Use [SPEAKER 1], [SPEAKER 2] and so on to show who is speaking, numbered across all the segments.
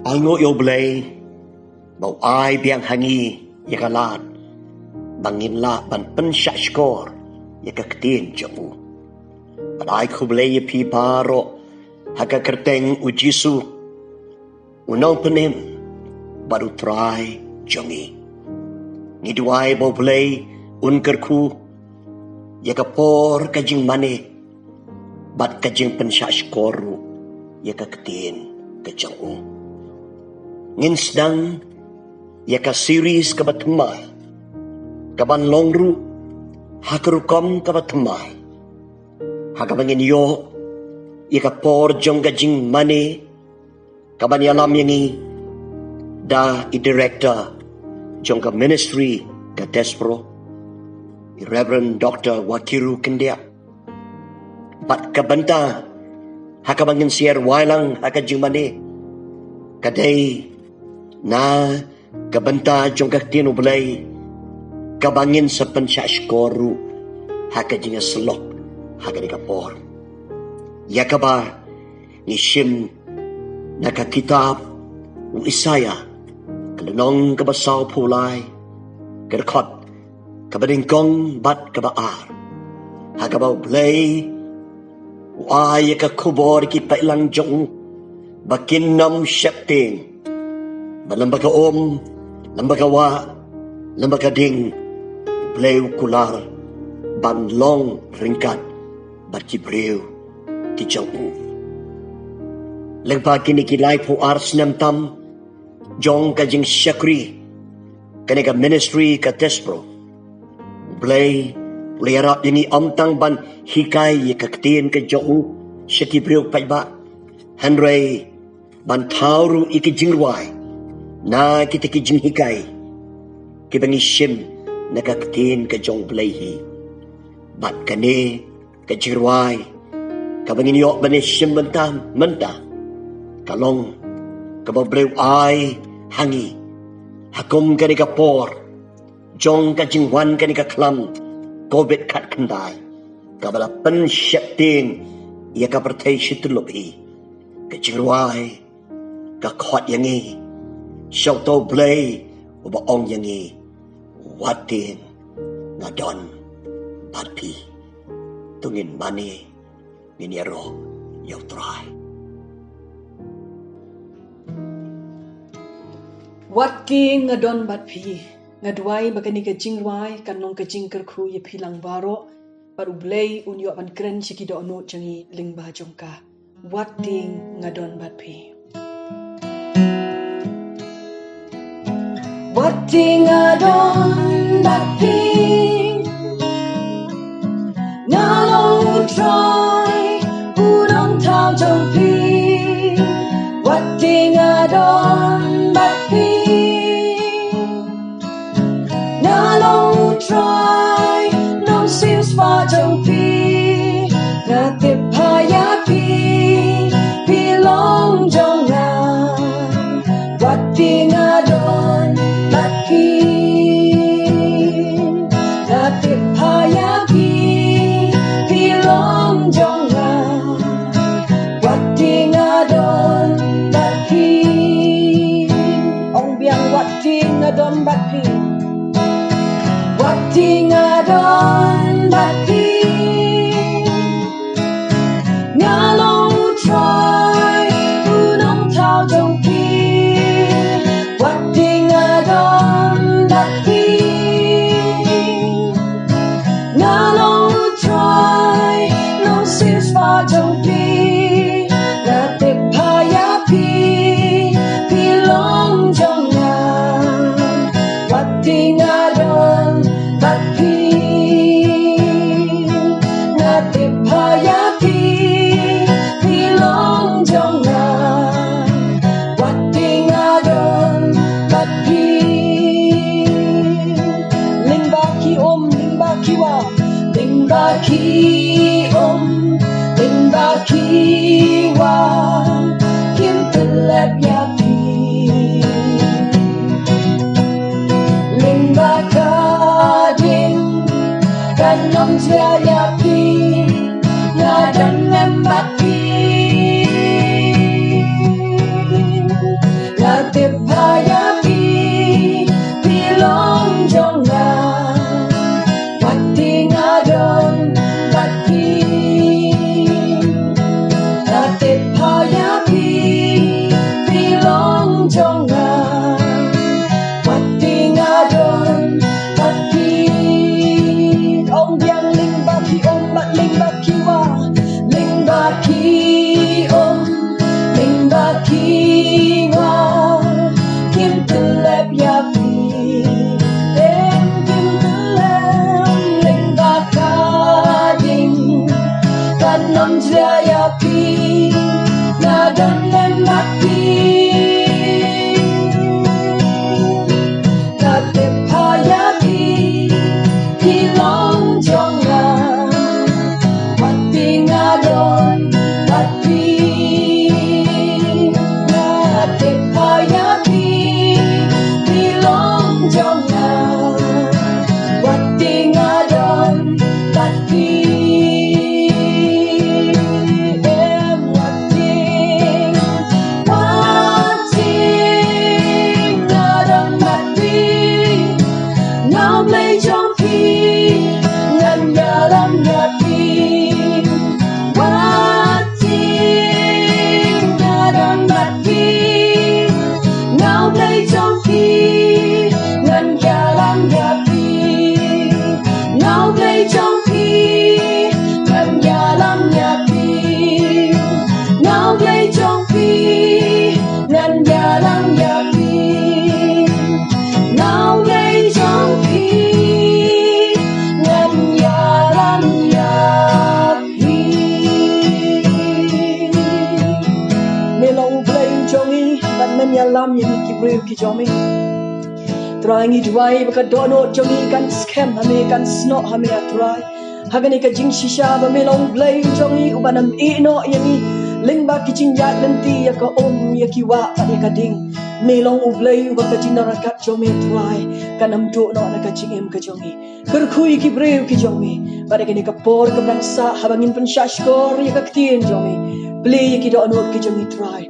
[SPEAKER 1] Ango yo blay, mau ai biang hangi ya kalat, bangin la ban pensyak skor ya kaktin jamu. Ban ai ku blay ya pi paro, haka kerteng ujisu, unang penim baru try jongi. Ngiduai mau blay unkerku ya kapor kajing mane, bat kajing pensyak skoru ya kaktin kajamu. Ngin sedang ya ka series ka batumay, kaban longru hakarukom ka batumay, hakabangin yo ya ka por jong gajing mane, kaban yalam yangi da i-director jong ka ministry ka Despro, Reverend Dr. Wakiru Kendia, bat kabanta hakabangin siar wailang hakajing mane, kadai na kabanta jong kaktin ublay kabangin sa pensya skoru hakajing slok hakadi kapor yakaba ni shim nakakitab u Isaya kalanong kabasaw pulay kerkot kabadingkong bat kabaar hakabaw blay u ay kakubor ki pailang jong bakinam syapting Lambaga lambaga wa, lambaga ding, bleu kular, banlong ringkat, batkibreu, kijang u. Lagpa kinikilay po ars namtam, jong kajing syakri, kanega ministry ka Despro. Blay, liarap ini amtang ban hikay kaktiin ka jong syakibreu paiba, Henry, ban tauru ikijingruay, na kita kijing hikay kibangishim nakaktin ka jong blayhi bat kane ka jirway kabangin yo banishim menta kalong kababrew ay hangi hakom kani ka por jong ka jingwan kani ka klam kobit kat kanday kabala pensyaptin iya ka pertay situlobi ka jirway ka khot yangi Siyaw to blay, ubaong yangi, watin, ngadon, batpi, tungin mani, ninero, yaw try.
[SPEAKER 2] Watking ngadon batpi, ngadway bagani kajing rway, kanong kajing kerku ya pilang baro, paru blay unyo pan kren sikido ono jangi lingba jongka. Watting ngadon batpi.
[SPEAKER 3] Watting adon batpi Ngalong try Udong tau jong pi Watting adon batpi Ngalong try Nong siu spa jong pi Ngatip haya pi Pilong jong nga Watting adon Natip hayaki pilong jonga Wating adon batpi Ong biang wating adon batpi Wating adon batpi Ngalong try unong tau jong pi Wating adon batpi Ngalong try Nong sis pa jong pi Natip hayapi Pilong jong nga Wating adon batpi Natip hayapi Pilong jong nga Wating adon batpi Lingba ki lingba ki wa Lingba ki wa Kim telep yapi Lingba ka ding Kanong siya yapi Ngadan membapi Natipaya pi pilong jonga Pati ngadon pati Natipaya pi pilong jonga Pati ngadon pati Om biang ling baki om bat ling baki wa Ling baki om Ling baki wa Kim telep ya pi Em kim telep Ling baka ding Kan nom jia ya pi Nadon lem baki Natipaya pi Pilong jonga Pati ngadon pati Natipaya pi Pilong jonga Pati ngadon pati Em wating ngadon pati Ngao play trong khi ngân nhà lâm nhà tim quá chim nhà đón mặt tim ngao play trong khi ngân nhà lâm nhà tim ngao play trong khi ngân nhà lâm nhà tim ngao play trong khi ngân nhà lâm nhà tim ngao play trong khi ngân nhà lâm nhà tim melong play jongi ban men ya lam yin ki breu ki jomi Try dry baka dono jongi kan scam hame kan sno hame atry hagani ka jing shisha ba melong play jongi ubanam ino yangi lingba ki jing ya lenti ya ka om ya ki wa pa ya ka ding melong ublay baka jing narakat jomi try kanam do no na ka jing em ka jongi kerkhui ki breu ki jomi pada kini ka por ka bangsa habangin pensyashkor ya ka ktien jomi play ya ki do no ki jongi try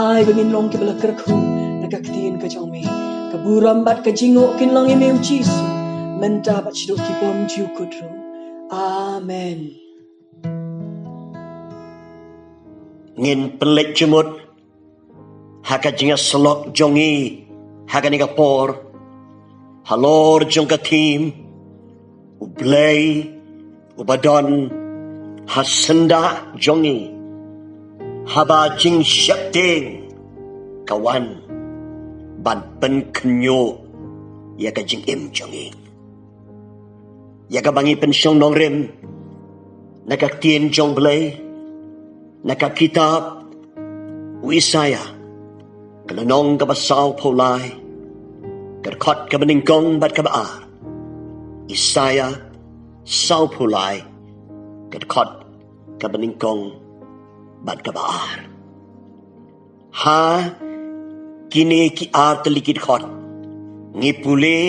[SPEAKER 3] ai bangin long ki bala kerkhu na ka ktien ka jomi Kaburam bat kajingo kinlong imeu Jisu menta bat shido ki bom ju kudru amen
[SPEAKER 1] Ngin pelik jemut haka jinga selok jongi haka niga por halor jongka tim ublay ubadon hasenda jongi haba jing syakting kawan ban pen kenyo ya ka jing im jongi ya ka bangi pen syong nong rim na ka tien jong blay na ka kitab Isaya kalanong ka basaw paulay karkot ka baningkong bat ka baar Isaya saw paulay karkot ka baningkong bat ka baar ha kini ki art likit khot ngipule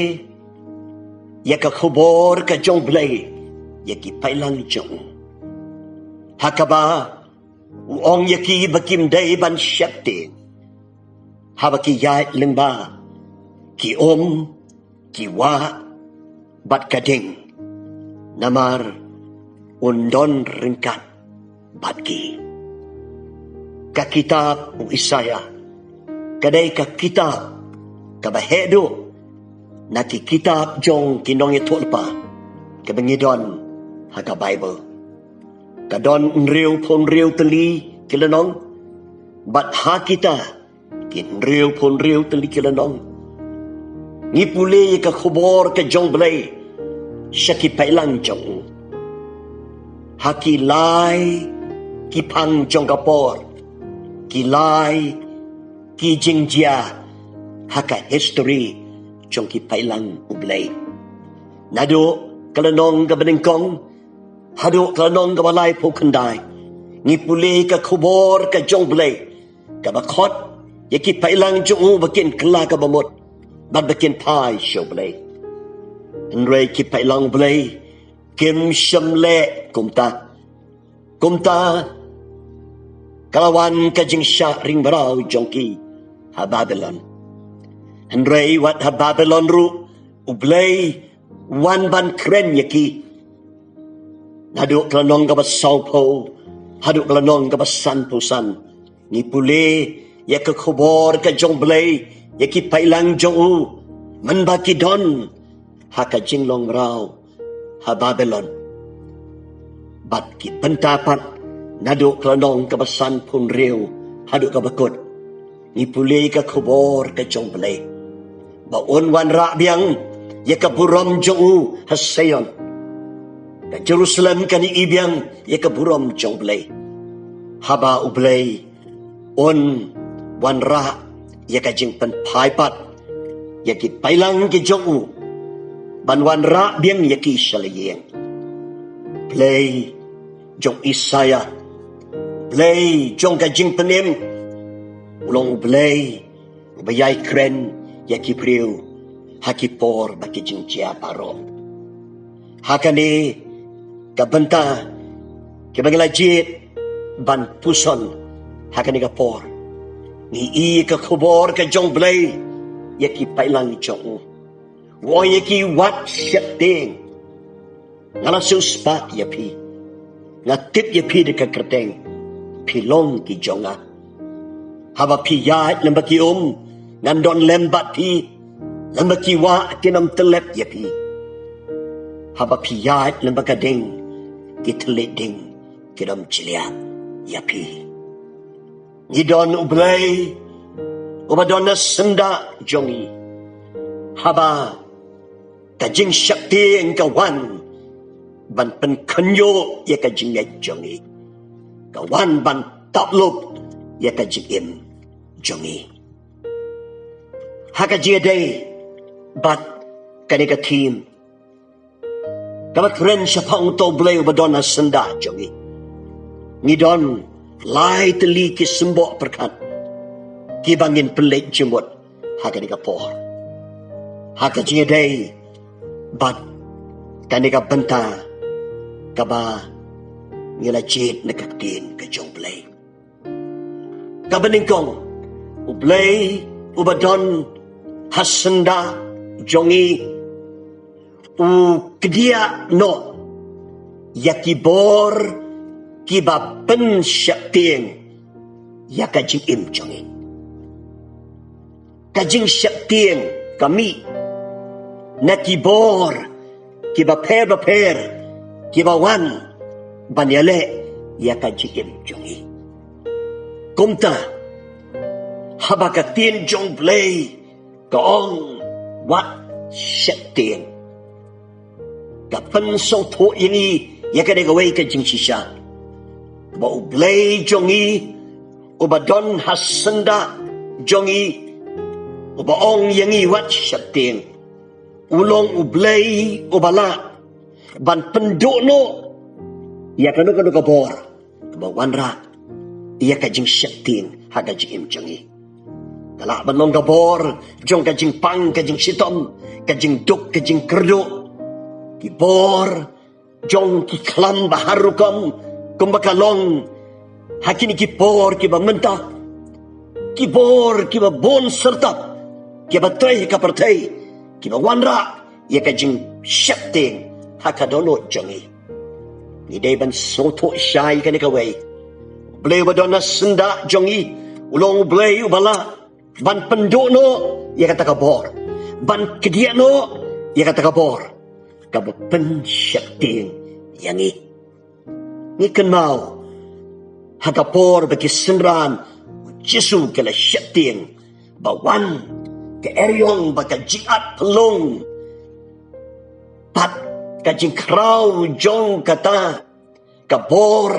[SPEAKER 1] ya ka khobor ka jong blay ya ki pailang jong hakaba uong ya ki bakim day ban syakte habaki ya lengba ki om ki wa bat kading namar undon ringkat bat ki ka kitab Isaya kadai ka kitab ka bahedo na ki kitab jong kinong itolpa ka bangidon ha ka Bible ka don unrew pon rew teli kilanong bat ha kita kin rew pon rew teli kilanong ngipule ka khobor ka jong blay syaki pailang jong haki lai ki pang jong kapor ki lai ki jingjia haka history jong ki pailang ublay nado kalanong ka beningkong hado kalanong ka balay po kanday ngipuli ka kubor ka jong blay ka bakot yaki pailang jong bakin kala ka bamot bad bakin pai show blay enray ki pailang blay kim shamle kumta kalawan ka jing sha ring baraw jong ki ha Babylon Henry wat ha Babylon ru ublay wan ban kren yaki. Naduk kelanong ka ba saupo, haduk kelanong ka ba sanpusan. Ni pule ya ka khobor ka jong blay yaki pailang jong u man ba ki don ha ka jinglong raw ha Babylon. Bat ki bentapat naduk kelanong ka ba sanpun riu haduk ka bakut. Ni pule ka khobor ka jong blay. Baon wan ra biang ya ka buram jong u ha Sion. Ka Jerusalem kani ibiang ya ka buram jong blay. Haba ublay on wan ra ya ka jing pen pai pat ya ki pailang ki jong u ban wan ra biang ya ki shalayeng. Play jong Isaiah, play jong ka jing penim ulong play bayai kren ya ki priu hakipor baki jing chia paro. Hakani kabenta kibangilajit ban puson hakani kapor ni i ka khobor ka jong blay yaki pailang jong wo yaki wat shetting ngala suspa yapi ngatip yapi de ka kerteng pilong ki jonga haba pi ya lembaki ngandon lembat pi lembaki wa kinam telep yapi haba pi ya lembaka ding kitleding kidam cilia yapi ngidon ublay ubadon na senda jongi haba kajing syakti kawan ban pen kanyo ya kajing jongi kawan ban taplop ya kajing im jongi hakaji day bat kanika team kamat ren siya pa to blay ubadon na senda jongi ngidon lai teli ki sembok perkat ki bangin pelik jemut hakanika por hakaji day bat kanika benta kaba ngila jit nakaktin ka jong blay kabaningkong ublay ubadon hasenda jongi u kedia no yakibor kiba pen syakting yakajing im jongi kajing syakting kami nakibor kiba per kiba wan banyale yakajing im jongi kumta habakatin jong blay kaong wat syakting kapan so to ini yakadegaway kajing sisya ba ublay jongi ubadon hasenda jongi ubaong yangi wat syakting ulong ublay ubala ban pendono ya kanu kabor ba wanra ya kajing syakting hagajing jongi kala banong kabor jong kajing pang kajing sitom kajing duk kajing kerdo kibor jong ki klam baharukam kumbakalong hakini kibor kiba mentah kibor kiba bon serta kiba trai kapertai kiba wanra ya kajing syakting hakadono jongi ni day ban soto syai kanika way blay badona senda jongi ulong blay ubala ban pendono ya kata kabor ban kediano ya kata kabor kabapen syakting yangi ngikan mau hagapor bagi senran Jesu kala syakting bawan ke eryong baka jiat pelong pat kajing krau jong kata kabor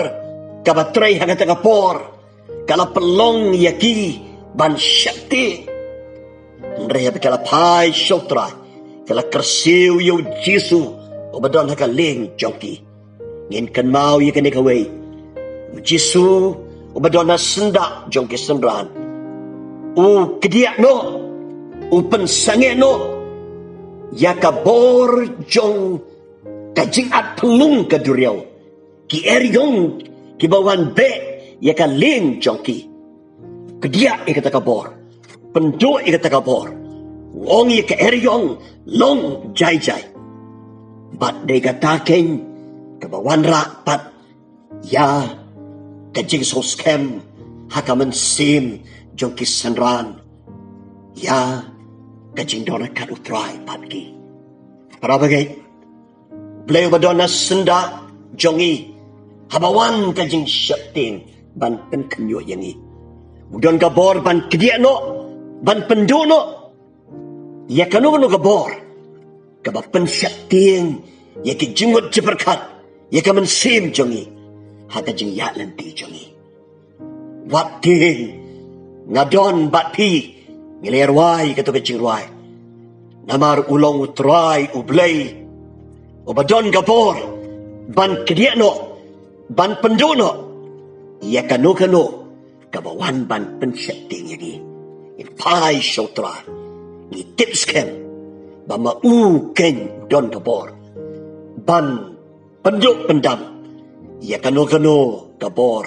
[SPEAKER 1] kabatray hagata kapor kala pelong yaki ban syakti nreya kala pai shotra kala kersiw yo Jesu ubadon hakaling jongki ngin kan mau ya kan ikaway Jesu ubadon na senda jongki senran u kedia no u pensange no ya kabor jong kajing at pelung kaduriaw ki eryong ki bawan be ya kaling jongki kedia ikata kabor pendo ikata kabor Ong ye ke eryong long jai jai. Bat de gataking kabawan rapat ya kajing sos kem hakaman sim jong kisanran ya kajing dona kat utrai patki. Para bagai beliau badona senda jongi habawan kajing syapting ban pen kenyo yangi. Udon gabor ban kediano ban pendono ya kanu gabor kabapen syapting ya ki jingut jeberkat ya kaman sim jongi haka jing ya lenti jongi watin ngadon bat pi ngiler wai kato kajing ruai namar ulong utrai ublay obadon gabor ban kediano ban pendono ya kanu kabawan ban pensyapting yangi pai shotra ni tips kem bama ken don gabor ban penduk pendam ya kano gabor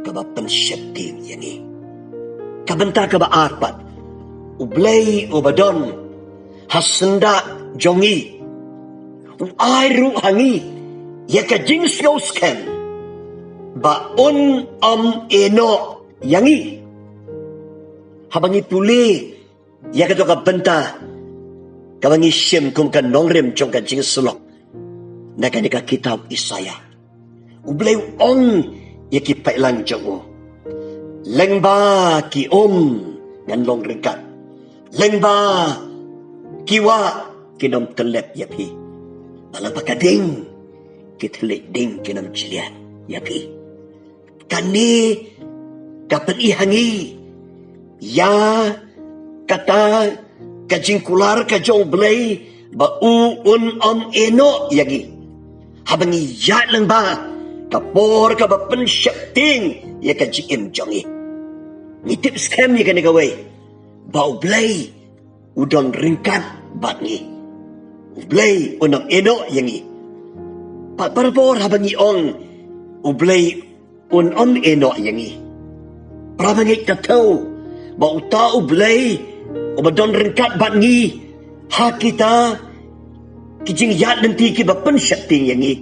[SPEAKER 1] kaba pensyapting yangi kabenta kaba arpat ublay ubadon hasenda jongi airu hangi ya kajing sken ba eno yangi habangi puli ya kato kabenta kabangi syem kung ka nongrem chong ka jing sulok na kanika kitab Isaya ublay ong ya ki pailang jongo lengba ki ngan long rekat lengba kiwa kinom telep yapi balapakading kitelik ding kinom jilian yapi kani kapan ihangi ya kata kajing kular kajong blay ba eno yagi habangi ya lang ba kapor ka ba pensyapting ya kajing im jongi ngitip scam ya kani gaway ba blay udon ringkat batngi blay unang eno yangi parapor habangi ong ublay on eno yangi prabangi katau ba uta ublay o badon ringkat batngi ha kita kijing yat nanti ki ba pensyapting yangi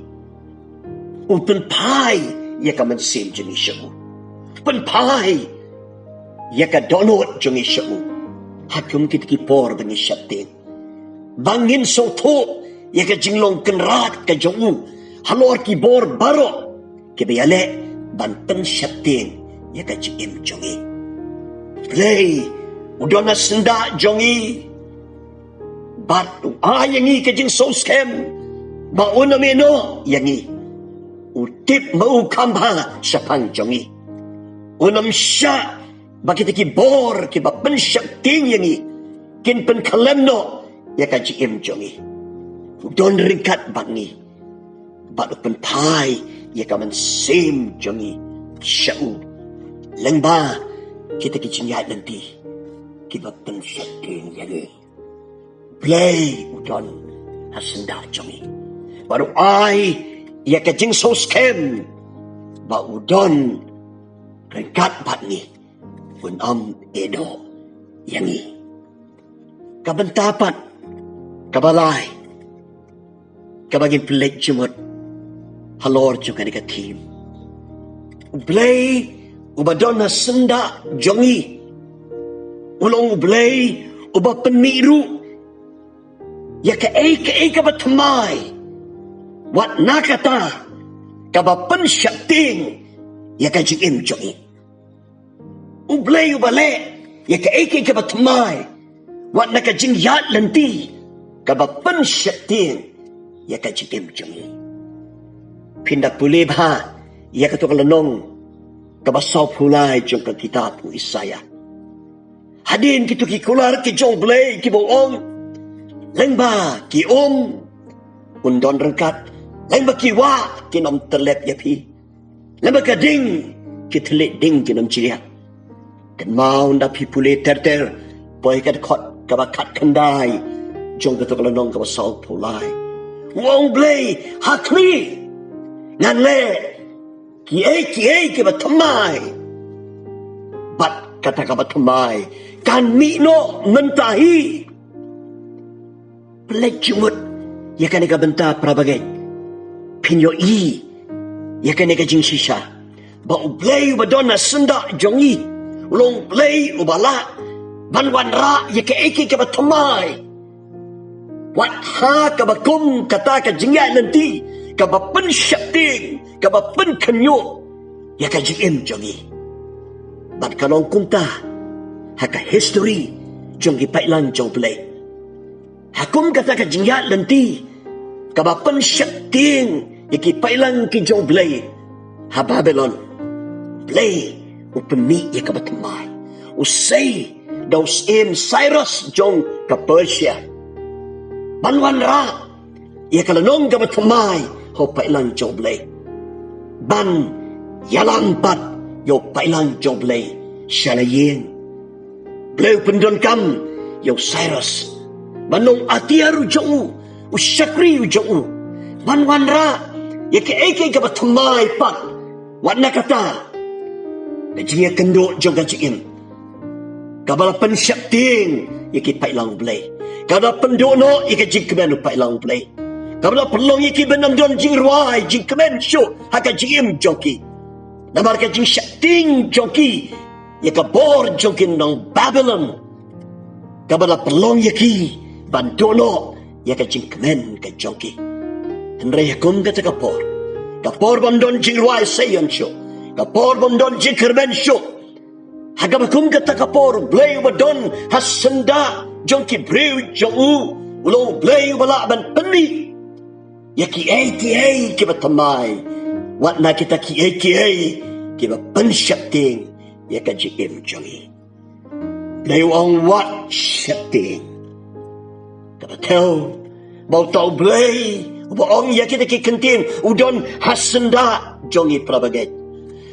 [SPEAKER 1] upen pai ya kaman sim jengi syamu pen pai ya ka donot jengi syamu hakum kita ki por bengi syapting bangin soto ya ka jinglong kenrat ka jongu halor ki bor baro ki bayale ban pensyapting ya ka jim jongi play udona senda jongi bat yangi ka jing so scam ba una meno yangi utip mau kamba sapang jongi unam sya bagi ki bor ki ba pensyapting yangi kin pen kalemno ya ka jim jongi udon ringkat bangi bat pen pai ya ka man sim jongi syau lengba kita kicinyak nanti kita pensyapting yangi play udon hasenda jongi baru ai ya kajing so scam ba udon ringkat batni pun edo yangi kabentapat kabalai kabagin play jumot halor juga ni team play ubadon hasenda jongi ulong blay uba peniru ya ka batamay wat nakata ka ba pensyapting ya ka jing jongi ublay ubale ya ka batamay wat naka jing yat lanti ka ba pensyapting ya ka jing jongi pindak pulih ba ya ka to kalanong ka ba saw pulay jong ka kitab Isaya hadin kitu ki kular ki jong blay ki boong lengba ki undon rengkat lengba ki wa ki nom terlep yapi lengba ka ding ki telik ding ki nom cilia kan mau nda pi pule ter boy ka khot ka ba khat khandai jong ka to kalanong ka ba saw pulay wong blay hakli ngan le ki ki ba thamai bat kata ka ba thamai kan mi no mentahi Pelaj jumut, ya kan ika benta prabagai. Pinyo ya kan ika jing sisa. Ba ublay ubadona senda jongi. Ulong blay ubala. Banwan ra, ya ka eki ka batamay. Wat ha ka bakum kata ka jingay nanti. Ka bapen syapting, ka bapen kanyo. Ya ka jingim jongi. Bat kalong kunta, haka history jongi pailang jong blay. Hakum kata ka jingya lanti. Kabapan syakting. Iki pailang ki jong blay. Ha Babylon. Blay. Upemi ya kabatamay. Usay. Daus Cyrus jong ka Persia. Banwan ra. Ya kalanong kabatamay. Ho pailang jong blay. Ban. Yalampat. Yo pailang jong blay. Shalaying. Blay pendon kam. Yo Cyrus. Manong atiaru jauh, usyakri jauh. Banwan ra, ya ke eke ka batamay pat. Wat na kata, kajingya kendo jong kajingim. Kabala pensyapting, ya ke pailang blay. Kabala pendono, ya ke jing kemen pailang blay. Kabala pelong ya ke benam don jing ruai, jing kemen syuk, haka jingim jongki. Namar ka jing syapting jongki, ya ke bor jongkin nang Babylon. Kabala pelong ya ke, bandono ya ka jingkemen ka jongki. Henry hakum kata kapor. Kapor bandon jingruai sayon syo. Kapor bandon jingkermen syo. Hagam hakum kata kapor blay badon hasenda jongki brew jongu. Ulo blay wala ban peni. Ya ki ay ki batamay. Wat na kita ki ay ki ba pensyapting ya ka jingim jongi. Blay wang wat syapting. Kapatel, bau tau blay, boong ya kita ki kentin, udon hasenda jongi prabaget.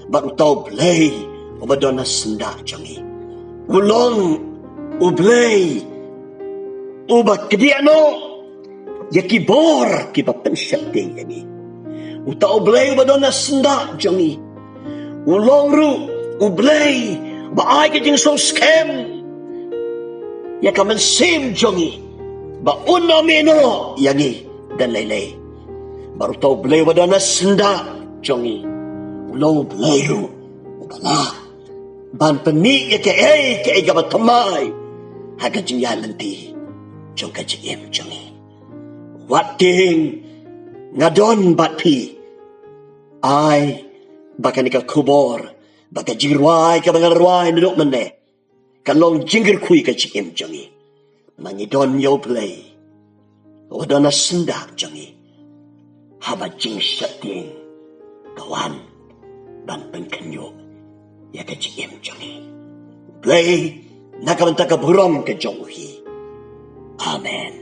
[SPEAKER 1] Bau tau blay, ubadon hasenda jongi. Ulong, ublay, ubat kediano, ya ki bor, ki papen syakting yani. Utau blay, ubadon hasenda jongi. Ulong ru, ublay, baay ka jing so scam, ya kaman sim jongi. Ba uno mino yangi dan laylay. Baru tahu blay wadana senda jongi. Ulo blayu ubala. Ban peni ya ke gabat tamay. Haga jingya lanti jong ka jingim jongi. Wating ngadon batpi. Ay baka nika kubor. Baka jingruay ka bangarway nudok mene. Kalong jingir kui ka jingim jongi. Mangidon yo play. Wadana sendak jongi. Haba jing syating. Kawan. Ban penkenyo. Ya ka jingim jongi. Play. Nakamanta ka burom ka jongi. Amen.